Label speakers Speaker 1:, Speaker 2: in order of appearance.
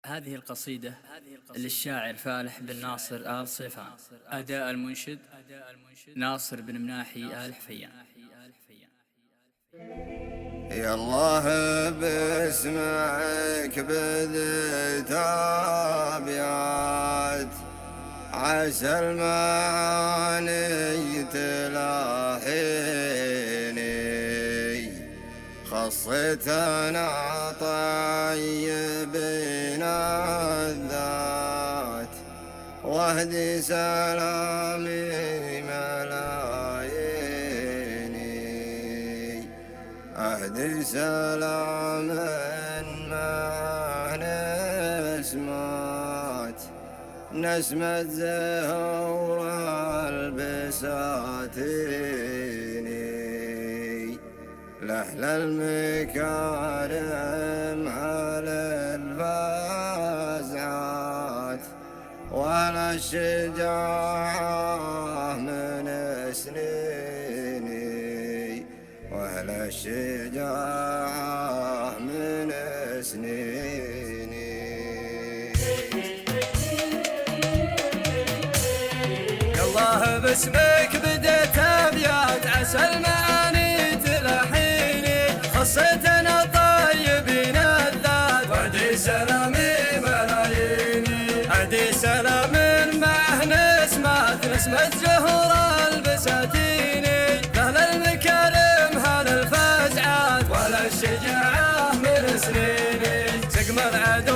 Speaker 1: هذه القصيدة للشاعر فالح بن ناصر آل صيفان. أداء المنشد ناصر بن مناحي آل حفيان.
Speaker 2: يا الله باسمك بديت أبيات عسى المعاني تلاحيني خصيتنا طيبين الذات واهدي سلامي ملاييني اهدي سلام ما نسمات نسمة زهور البساتيني لأهل المكارم على الفازعات ولا الشجاعة من سنيني ولا الشجاعة من سنيني.
Speaker 3: يا الله باسمك بديت أبيات عسى المعاني تلاحيني خصيتنا طيبين الذات وأهدي سلامي ملاييني أهدي سلام معه نسمة زهور البساتيني لأهل المكارم هل الفزعات ولا الشجاعة من سنيني سقم العدو